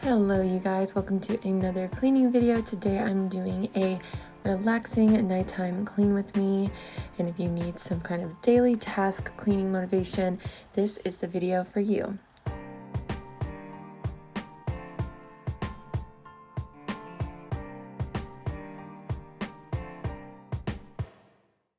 Hello you guys, welcome to another cleaning video. Today I'm doing a relaxing nighttime clean with me, and if you need some kind of daily task cleaning motivation, this is the video for you.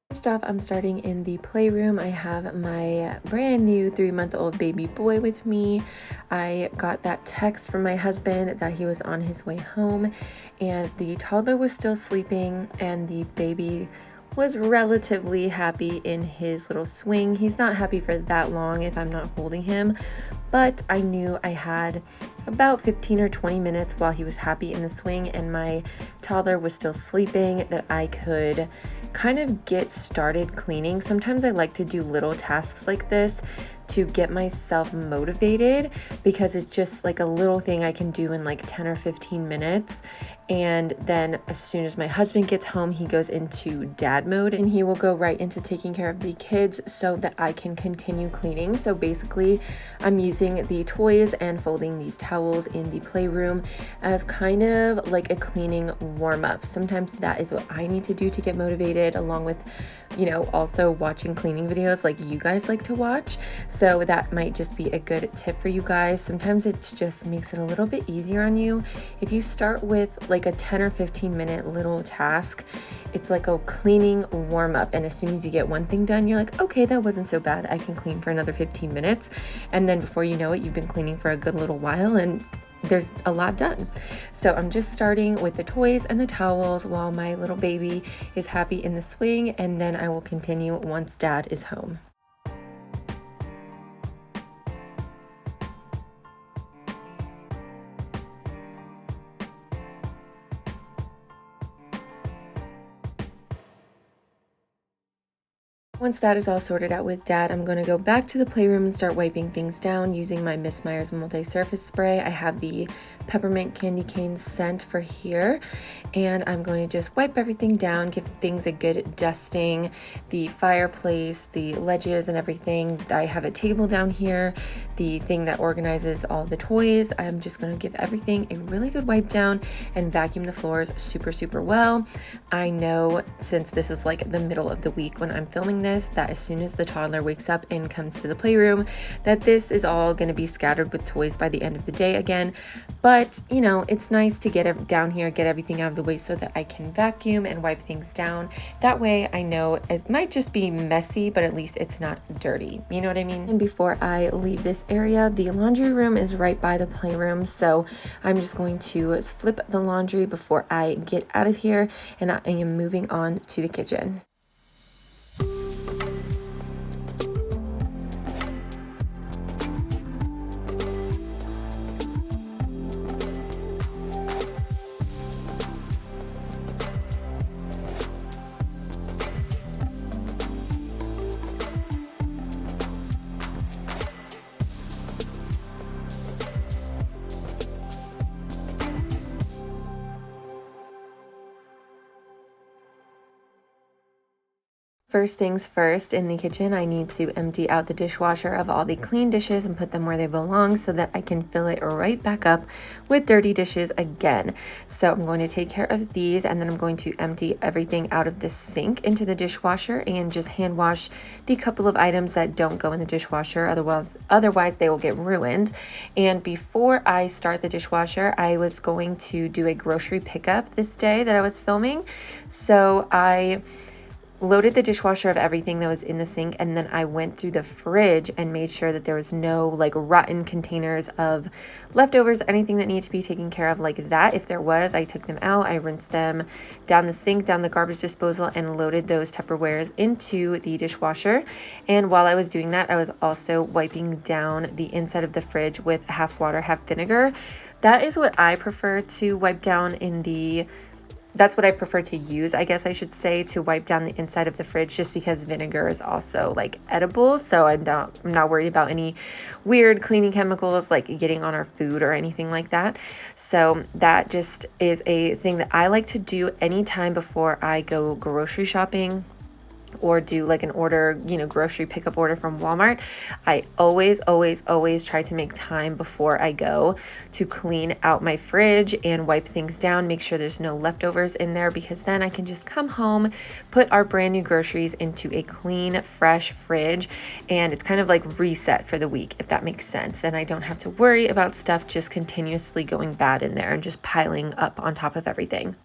First off, I'm starting in the playroom. I have my brand new 3-month-old baby boy with me. I got that text from my husband that he was on his way home, and the toddler was still sleeping, and the baby was relatively happy in his little swing. He's not happy for that long if I'm not holding him, but I knew I had about 15 or 20 minutes while he was happy in the swing and my toddler was still sleeping that I could kind of get started cleaning. Sometimes I like to do little tasks like this to get myself motivated because it's just like a little thing I can do in like 10 or 15 minutes. And then as soon as my husband gets home, he goes into dad mode and he will go right into taking care of the kids so that I can continue cleaning. So basically, I'm using the toys and folding these towels in the playroom as kind of like a cleaning warm-up. Sometimes that is what I need to do to get motivated, along with, also watching cleaning videos like you guys like to watch. So that might just be a good tip for you guys. Sometimes it just makes it a little bit easier on you. If you start with like a 10 or 15 minute little task, it's like a cleaning warm up. And as soon as you get one thing done, you're like, okay, that wasn't so bad. I can clean for another 15 minutes. And then before you know it, you've been cleaning for a good little while and there's a lot done. So I'm just starting with the toys and the towels while my little baby is happy in the swing, and then I will continue once dad is home. Once that is all sorted out with dad, I'm going to go back to the playroom and start wiping things down using my Miss Meyer's multi-surface spray. I have the peppermint candy cane scent for here, and I'm going to just wipe everything down, give things a good dusting, the fireplace, the ledges and everything. I have a table down here, the thing that organizes all the toys. I'm just going to give everything a really good wipe down and vacuum the floors super well. I know since this is like the middle of the week when I'm filming this, that as soon as the toddler wakes up and comes to the playroom, that this is all going to be scattered with toys by the end of the day again. But it's nice to get it down here, get everything out of the way so that I can vacuum and wipe things down. That way I know it might just be messy, but at least it's not dirty. You know what I mean? And before I leave this area, the laundry room is right by the playroom, so I'm just going to flip the laundry before I get out of here, and I am moving on to the kitchen. First things first, in the kitchen, I need to empty out the dishwasher of all the clean dishes and put them where they belong so that I can fill it right back up with dirty dishes again. So I'm going to take care of these, and then I'm going to empty everything out of the sink into the dishwasher and just hand wash the couple of items that don't go in the dishwasher. Otherwise they will get ruined. And before I start the dishwasher, I was going to do a grocery pickup this day that I was filming. So I loaded the dishwasher of everything that was in the sink, and then I went through the fridge and made sure that there was no like rotten containers of leftovers, anything that needed to be taken care of like that. If there was, I took them out, I rinsed them down the sink, down the garbage disposal, and loaded those Tupperwares into the dishwasher. And while I was doing that, I was also wiping down the inside of the fridge with half water, half vinegar. That is what I prefer to wipe down that's what I prefer to use, I guess I should say, to wipe down the inside of the fridge, just because vinegar is also like edible. So I'm not worried about any weird cleaning chemicals like getting on our food or anything like that. So that just is a thing that I like to do anytime before I go grocery shopping. or do like an order, grocery pickup order from Walmart, I always try to make time before I go to clean out my fridge and wipe things down, make sure there's no leftovers in there, because then I can just come home, put our brand new groceries into a clean, fresh fridge, and it's kind of like reset for the week, if that makes sense. And I don't have to worry about stuff just continuously going bad in there and just piling up on top of everything.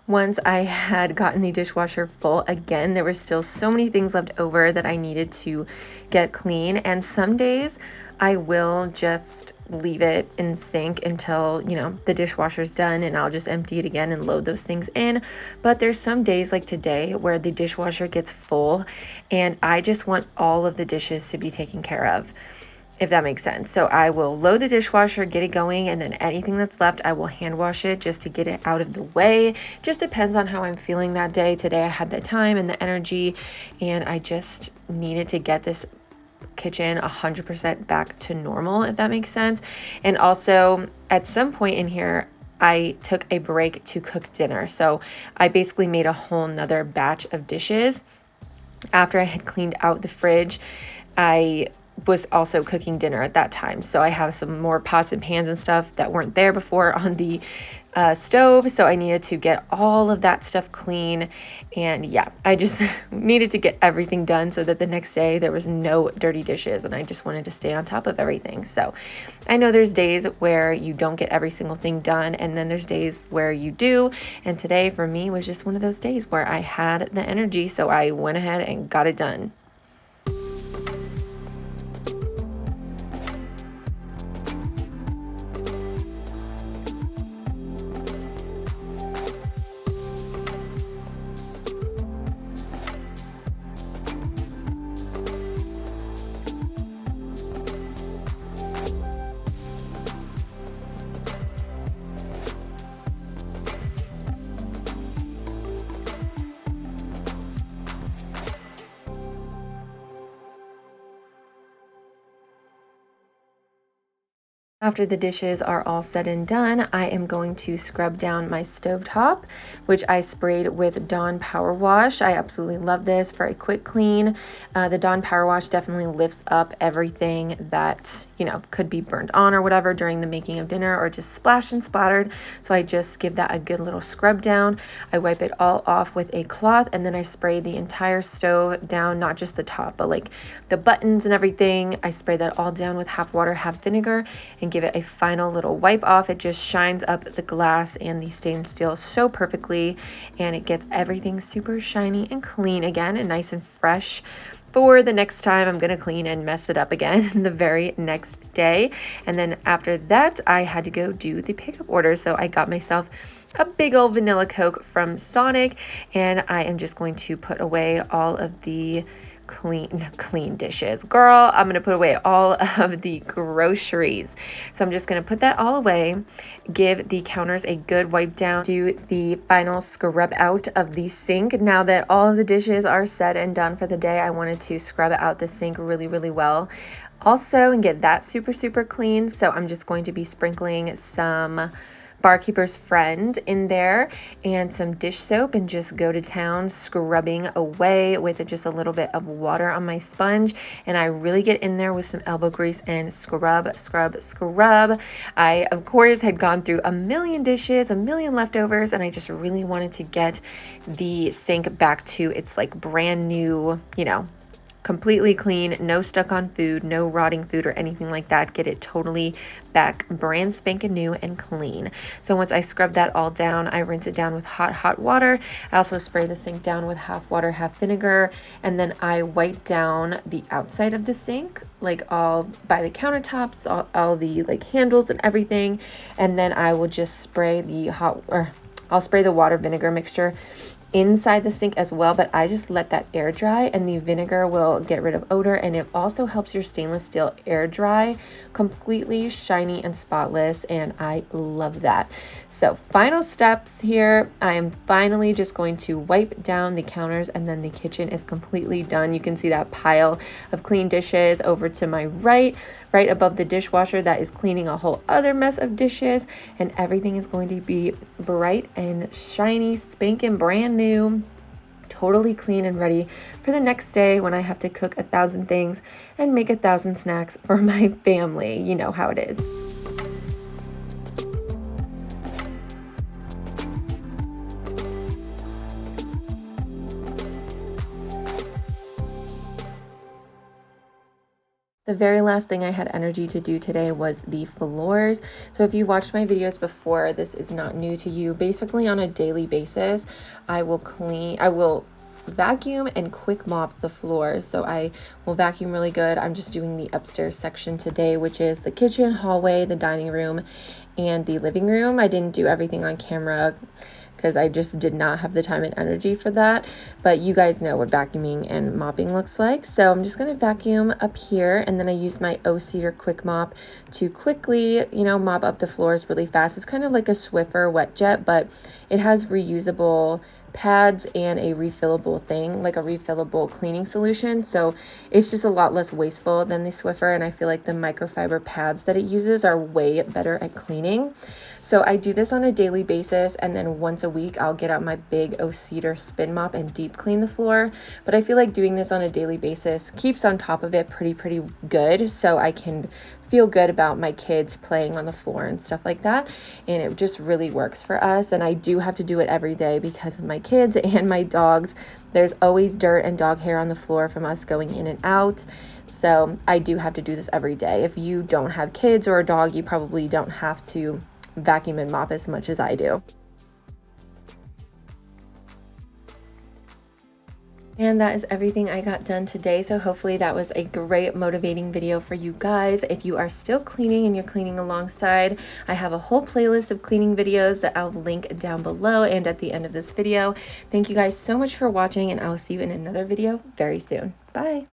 Once I had gotten the dishwasher full again, there were still so many things left over that I needed to get clean. And some days I will just leave it in sink until, the dishwasher's done, and I'll just empty it again and load those things in. But there's some days like today where the dishwasher gets full and I just want all of the dishes to be taken care of, if that makes sense. So I will load the dishwasher, get it going, and then anything that's left, I will hand wash it just to get it out of the way. Just depends on how I'm feeling that day. Today I had the time and the energy, and I just needed to get this kitchen 100% back to normal, if that makes sense. And also at some point in here, I took a break to cook dinner. So I basically made a whole nother batch of dishes. After I had cleaned out the fridge, I was also cooking dinner at that time. So I have some more pots and pans and stuff that weren't there before on the stove. So I needed to get all of that stuff clean. And yeah, I just needed to get everything done so that the next day there was no dirty dishes, and I just wanted to stay on top of everything. So I know there's days where you don't get every single thing done, and then there's days where you do. And today for me was just one of those days where I had the energy. So I went ahead and got it done. After the dishes are all said and done, I am going to scrub down my stovetop, which I sprayed with Dawn Power Wash. I absolutely love this for a quick clean. The Dawn Power Wash definitely lifts up everything that, could be burnt on or whatever during the making of dinner, or just splashed and splattered. So I just give that a good little scrub down. I wipe it all off with a cloth, and then I spray the entire stove down, not just the top, but like the buttons and everything. I spray that all down with half water, half vinegar, and give it a final little wipe off. It just shines up the glass and the stainless steel so perfectly, and it gets everything super shiny and clean again and nice and fresh for the next time I'm gonna clean and mess it up again the very next day. And then after that, I had to go do the pickup order. So I got myself a big old vanilla Coke from Sonic, and I am just going to put away all of the clean dishes. Girl, I'm gonna put away all of the groceries. So I'm just gonna put that all away, give the counters a good wipe down, do the final scrub out of the sink. Now that all of the dishes are said and done for the day, I wanted to scrub out the sink really, really well also and get that super, super clean. So I'm just going to be sprinkling some barkeeper's friend in there and some dish soap and just go to town scrubbing away with just a little bit of water on my sponge. And I really get in there with some elbow grease and scrub, scrub, scrub. I, of course, had gone through a million dishes, a million leftovers, and I just really wanted to get the sink back to its like brand new, completely clean, no stuck on food, no rotting food or anything like that. Get it totally back brand spanking new and clean. So once I scrub that all down, I rinse it down with hot water. I also spray the sink down with half water, half vinegar, and then I wipe down the outside of the sink, like all by the countertops, all the like handles and everything. And then I will just spray I'll spray the water vinegar mixture inside the sink as well, but I just let that air dry, and the vinegar will get rid of odor, and it also helps your stainless steel air dry completely shiny and spotless, and I love that. So final steps here, I am finally just going to wipe down the counters, and then the kitchen is completely done. You can see that pile of clean dishes over to my right above the dishwasher that is cleaning a whole other mess of dishes, and everything is going to be bright and shiny, spanking brand new, totally clean and ready for the next day when I have to cook 1,000 things and make 1,000 snacks for my family. You know how it is. The very last thing I had energy to do today was the floors. So if you watched my videos before, this is not new to you. Basically on a daily basis, I will vacuum and quick mop the floors. So I will vacuum really good. I'm just doing the upstairs section today, which is the kitchen, hallway, the dining room, and the living room. I didn't do everything on camera because I just did not have the time and energy for that. But you guys know what vacuuming and mopping looks like. So I'm just gonna vacuum up here, and then I use my O-Cedar quick mop to quickly, mop up the floors really fast. It's kind of like a Swiffer wet jet, but it has reusable pads and a refillable thing, like a refillable cleaning solution. So it's just a lot less wasteful than the Swiffer, and I feel like the microfiber pads that it uses are way better at cleaning. So I do this on a daily basis, and then once a week I'll get out my big O-Cedar spin mop and deep clean the floor. But I feel like doing this on a daily basis keeps on top of it pretty good, so I can feel good about my kids playing on the floor and stuff like that, and it just really works for us. And I do have to do it every day because of my kids and my dogs. There's always dirt and dog hair on the floor from us going in and out, so I do have to do this every day. If you don't have kids or a dog, you probably don't have to vacuum and mop as much as I do. And that is everything I got done today. So hopefully that was a great motivating video for you guys. If you are still cleaning and you're cleaning alongside, I have a whole playlist of cleaning videos that I'll link down below and at the end of this video. Thank you guys so much for watching, and I will see you in another video very soon. Bye.